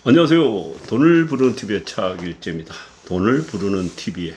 안녕하세요. 돈을 부르는 TV의 차길재입니다. 돈을 부르는 TV에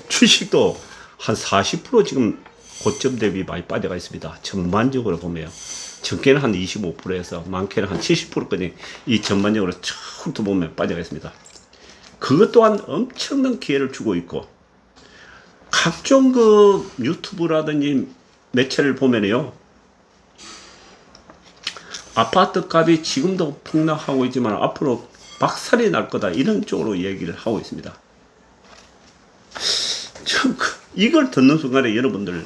주식도 한 40% 지금 고점 대비 많이 빠져가 있습니다. 전반적으로 보면 적게는 한 25%에서 많게는 한 70%까지 이 전반적으로 처음부터 보면 빠져가 있습니다. 그것 또한 엄청난 기회를 주고 있고, 각종 그 유튜브라든지 매체를 보면요, 아파트 값이 지금도 폭락하고 있지만 앞으로 박살이 날 거다, 이런 쪽으로 얘기를 하고 있습니다. 이걸 듣는 순간에 여러분들,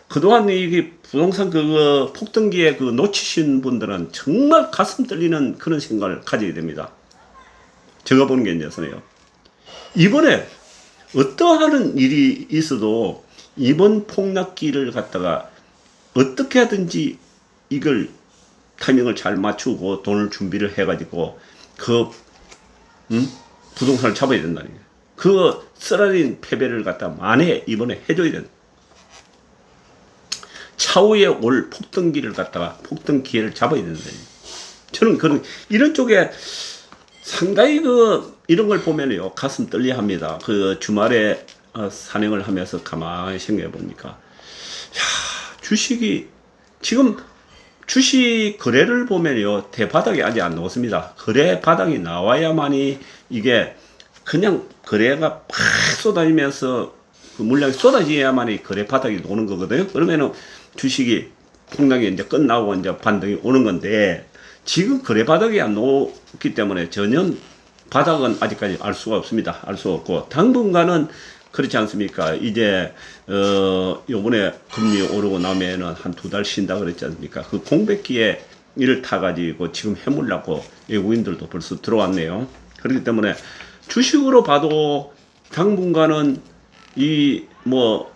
그동안 이게 부동산 그 폭등기에 그 놓치신 분들은 정말 가슴 떨리는 그런 생각을 가지게 됩니다. 제가 보는 게 이제서는요, 이번에 어떠한 일이 있어도 이번 폭락기를 갖다가 어떻게 하든지 이걸 타이밍을 잘 맞추고 돈을 준비를 해가지고 부동산을 잡아야 된다는 거예요. 그 쓰라린 패배를 갖다 만회 이번에 해줘야 된다. 차후에 올 폭등기를 갖다가 폭등 기회를 잡아야 된다. 저는 이런 쪽에 상당히 이런 걸 보면요, 가슴 떨려 합니다. 그 주말에 산행을 하면서 가만히 생각해 보니까, 주식이 지금 주식 거래를 보면요, 대바닥이 아직 안 나왔습니다. 거래 바닥이 나와야만이 이게 그냥 거래가 팍 쏟아지면서 그 물량이 쏟아져야만이 거래 바닥이 오는 거거든요. 그러면은 주식이 폭락이 이제 끝나고 이제 반등이 오는 건데, 지금 거래 바닥이 안 나왔기 때문에 전혀 바닥은 아직까지 알 수가 없습니다. 알 수 없고, 당분간은 그렇지 않습니까? 이제 요번에 금리 오르고 나면은 한 2달 쉰다 그랬지 않습니까? 그 공백기에 이를 타가지고 지금 해물라고 외국인들도 벌써 들어왔네요. 그렇기 때문에 주식으로 봐도 당분간은 이 1박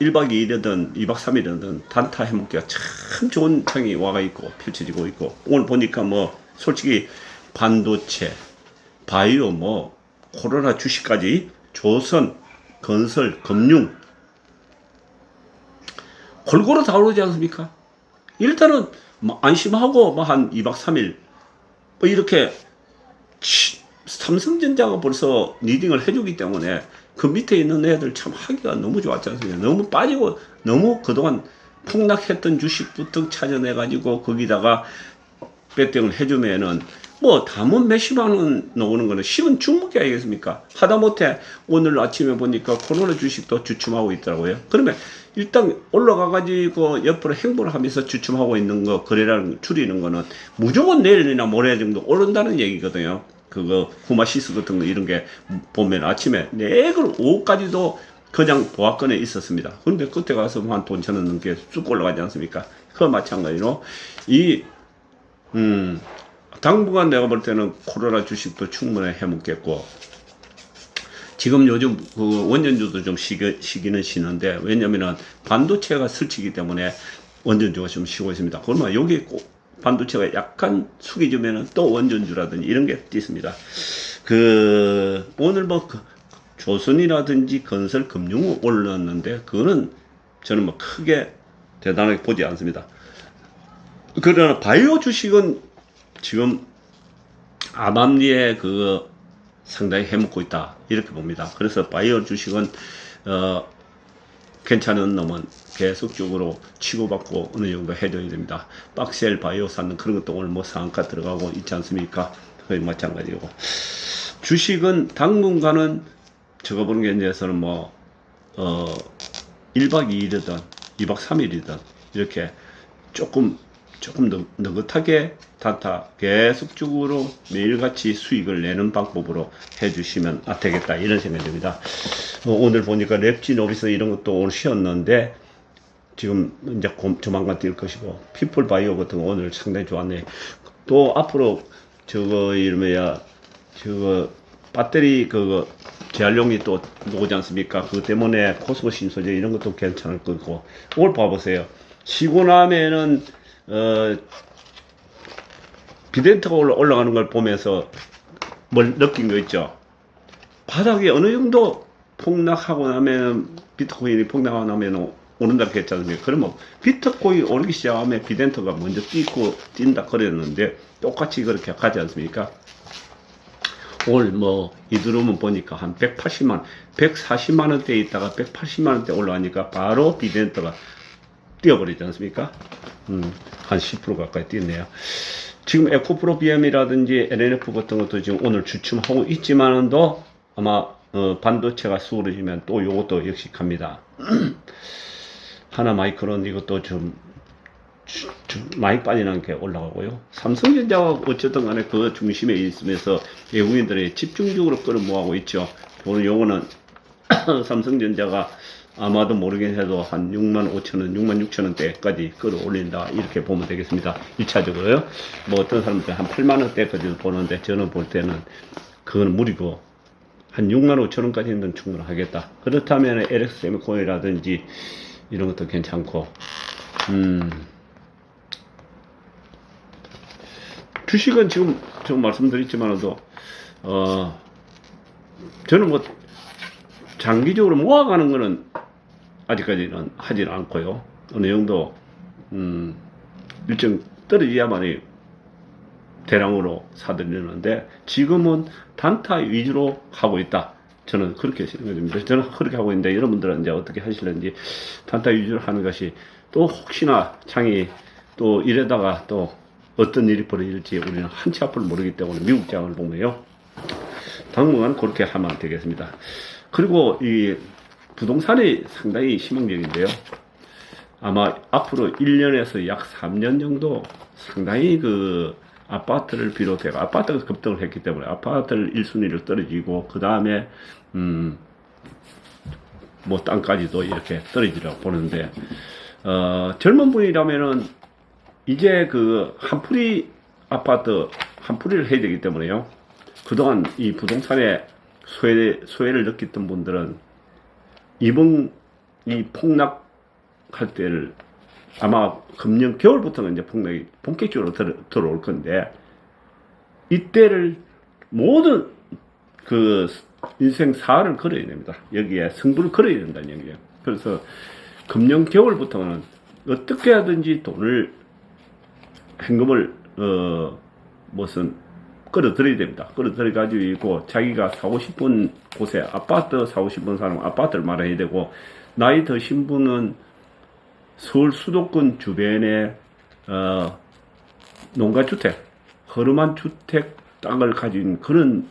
2일이든 2박 3일이든 단타 해먹기가 참 좋은 창이 와가 있고 펼쳐지고 있고, 오늘 보니까 솔직히 반도체, 바이오, 코로나 주식까지, 조선, 건설, 금융 골고루 다 오르지 않습니까? 일단은 안심하고 한 2박 3일 이렇게 삼성전자가 벌써 리딩을 해주기 때문에 그 밑에 있는 애들 참 하기가 너무 좋았지 않습니까? 너무 빠지고, 너무 그동안 폭락했던 주식부터 찾아내가지고 거기다가 배팅을 해주면은 담은 몇십만 원 나오는 거는 쉬운 중목이 아니겠습니까? 하다못해 오늘 아침에 보니까 코로나 주식도 주춤하고 있더라고요. 그러면 일단 올라가가지고 옆으로 행보를 하면서 주춤하고 있는 거, 거래량 줄이는 거는 무조건 내일이나 모레 정도 오른다는 얘기거든요. 그거 후마시스 같은 거 이런 게 보면 아침에 내걸 오후까지도 그냥 보합권에 있었습니다. 그런데 그때 가서 한 돈 1,000원 넘게 쑥 올라가지 않습니까? 그 마찬가지로 당분간 내가 볼 때는 코로나 주식도 충분히 해먹겠고, 지금 요즘 그 원전주도 좀 쉬기는 쉬는데, 왜냐면은 반도체가 설치기 때문에 원전주가 좀 쉬고 있습니다. 그러면 여기 꼭 반도체가 약간 숙여주면은 또 원전주라든지 이런 게 있습니다. 오늘 조선이라든지 건설, 금융 올랐는데, 그거는 저는 크게 대단하게 보지 않습니다. 그러나 바이오 주식은 지금 암암리에 상당히 해먹고 있다, 이렇게 봅니다. 그래서 바이오 주식은 괜찮은 놈은 계속적으로 치고받고 어느 정도 해줘야 됩니다. 박셀 바이오 사는 그런 것도 오늘 상한가 들어가고 있지 않습니까? 거의 마찬가지고, 주식은 당분간은 제가 보는 게 이제서는 1박 2일이든 2박 3일이든 이렇게 조금 느긋하게 단타 계속적으로 매일같이 수익을 내는 방법으로 해주시면 되겠다, 이런 생각이 듭니다. 오늘 보니까 랩지노비스 이런 것도 오늘 쉬었는데 지금 이제 조만간 뛸 것이고, 피플바이오 같은 거 오늘 상당히 좋았네. 또 앞으로 배터리 재활용이 또 오지 않습니까? 그것 때문에 코스모 신소재 이런 것도 괜찮을 거고, 오늘 봐보세요. 쉬고 나면은 비덴트가 올라가는 걸 보면서 뭘 느낀 거 있죠? 바닥이 어느 정도 폭락하고 나면, 비트코인이 폭락하고 나면 오른다고 했지 않습니까? 그러면 비트코인 오르기 시작하면 비덴토가 먼저 뛴다 그랬는데 똑같이 그렇게 가지 않습니까? 오늘 뭐 이드룸은 보니까 한 140만 원대에 있다가 180만 원대 올라가니까 바로 비덴토가 뛰어버리지 않습니까? 한 10% 가까이 뛰었네요. 지금 에코프로 BM이라든지 LNF 같은 것도 지금 오늘 주춤하고 있지만도 아마 반도체가 수월해지면 또 요것도 역시 갑니다. 하나 마이크론 이것도 좀 많이 빠지는 게 올라가고요. 삼성전자가 어쨌든 간에 그 중심에 있으면서 외국인들이 집중적으로 끌어모아고 있죠. 오늘 요거는 삼성전자가 아마도 모르긴 해도 한 65,000원, 66,000원대까지 끌어올린다. 이렇게 보면 되겠습니다. 1차적으로요. 뭐 어떤 사람들은 한 8만원대까지도 보는데 저는 볼 때는 그건 무리고 한 65,000원까지는 충분하겠다. 그렇다면 LX 세미콘이라든지 이런 것도 괜찮고, 주식은 지금 좀 말씀드렸지만도, 저는 뭐 장기적으로 모아가는 거는 아직까지는 하지는 않고요. 어느 정도 일정 떨어져야만이 대량으로 사들이는데 지금은 단타 위주로 하고 있다. 저는 그렇게 생각합니다. 저는 그렇게 하고 있는데 여러분들은 이제 어떻게 하실는지 단타 위주로 하는 것이 또 혹시나 장이 또 이러다가 또 어떤 일이 벌어질지 우리는 한치 앞을 모르기 때문에 미국 장을 보면요. 당분간 그렇게 하면 되겠습니다. 그리고 이 부동산이 상당히 희망적인데요. 아마 앞으로 1년에서 약 3년 정도 상당히 그 아파트를 비롯해 아파트가 급등을 했기 때문에 아파트를 1순위를 떨어지고 그 다음에 뭐 땅까지도 이렇게 떨어지라고 보는데 젊은 분이라면은 이제 그 한풀이 아파트 한풀이를 해야 되기 때문에요. 그동안 이 부동산에 소외를 느꼈던 분들은 이번 이 폭락할 때를 아마 금년 겨울부터는 이제 폭락이 본격적으로 들어올 건데 이때를 모든 그 인생 사활을 걸어야 됩니다. 여기에 승부를 걸어야 된다는 얘기예요. 그래서 금년 겨울부터는 어떻게 하든지 돈을 현금을 무슨 끌어들여야 됩니다. 끌어들여가지고 자기가 사고 싶은 곳에 아파트 사고 싶은 사람은 아파트를 마련해야 되고 나이 드신 분은 서울 수도권 주변에 농가주택, 허름한 주택 땅을 가진 그런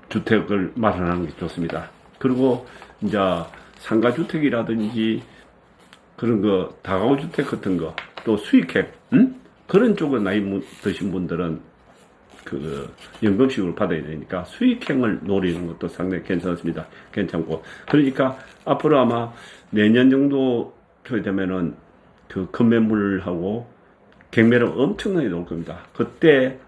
주택을 마련하는 게 좋습니다. 그리고 이제 상가주택이라든지 그런 거 다가구주택 같은 거 또 수익액 그런 쪽은 나이 드신 분들은 그 연금식으로 받아야 되니까 수익행을 노리는 것도 상당히 괜찮습니다. 괜찮고 그러니까 앞으로 아마 내년 정도 되면은 그 급매물하고 경매를 엄청나게 나올 겁니다. 그때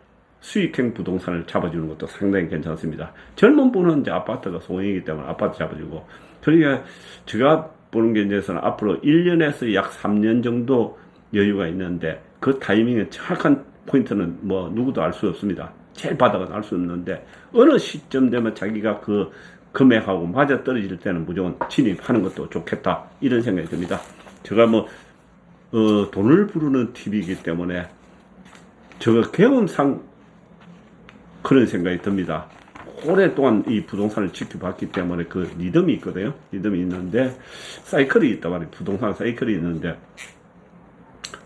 수익행 부동산을 잡아주는 것도 상당히 괜찮습니다. 젊은 분은 이제 아파트가 소형이기 때문에 아파트 잡아주고 그러니까 제가 보는 견제에서는 앞으로 1년에서 약 3년 정도 여유가 있는데 그 타이밍에 정확한 포인트는 뭐 누구도 알 수 없습니다. 제일 바닥은 알 수 없는데 어느 시점 되면 자기가 그 금액하고 맞아 떨어질 때는 무조건 진입하는 것도 좋겠다 이런 생각이 듭니다. 제가 뭐 돈을 부르는 TV이기 때문에 제가 경험상 그런 생각이 듭니다. 오랫동안 이 부동산을 지켜봤기 때문에 그 리듬이 있거든요. 리듬이 있는데 사이클이 있단 말이에요. 부동산 사이클이 있는데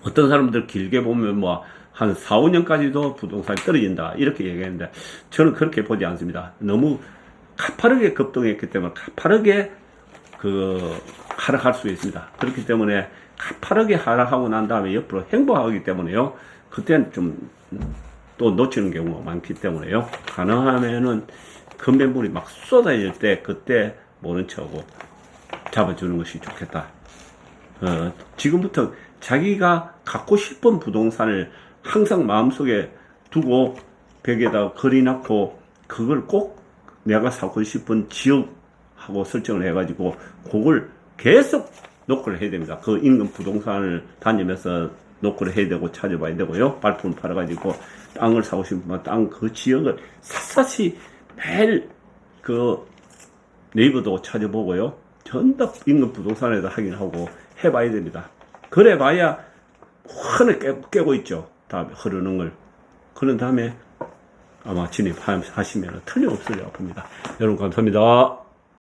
어떤 사람들 길게 보면 뭐 한 4, 5년까지도 부동산이 떨어진다 이렇게 얘기했는데 저는 그렇게 보지 않습니다. 너무 가파르게 급등했기 때문에 가파르게 그 하락할 수 있습니다. 그렇기 때문에 가파르게 하락하고 난 다음에 옆으로 행보하기 때문에요. 그때는 좀 또 놓치는 경우가 많기 때문에요. 가능하면은 금매물이 막 쏟아질 때 그때 모른 척하고 잡아주는 것이 좋겠다. 지금부터 자기가 갖고 싶은 부동산을 항상 마음속에 두고 벽에다 걸어놓고 그걸 꼭 내가 사고 싶은 지역하고 설정을 해가지고 그걸 계속 노크를 해야 됩니다. 그 인근 부동산을 다니면서 노크를 해야 되고 찾아봐야 되고요. 발품을 팔아가지고 땅을 사고 싶으면 땅 그 지역을 샅샅이 매일 그 네이버도 찾아보고요. 전부 인근 부동산에다 확인하고 해봐야 됩니다. 그래 봐야 환을 깨고 있죠. 다음에 흐르는 걸. 그런 다음에 아마 진입하시면 틀림없을 것 봅니다. 여러분 감사합니다.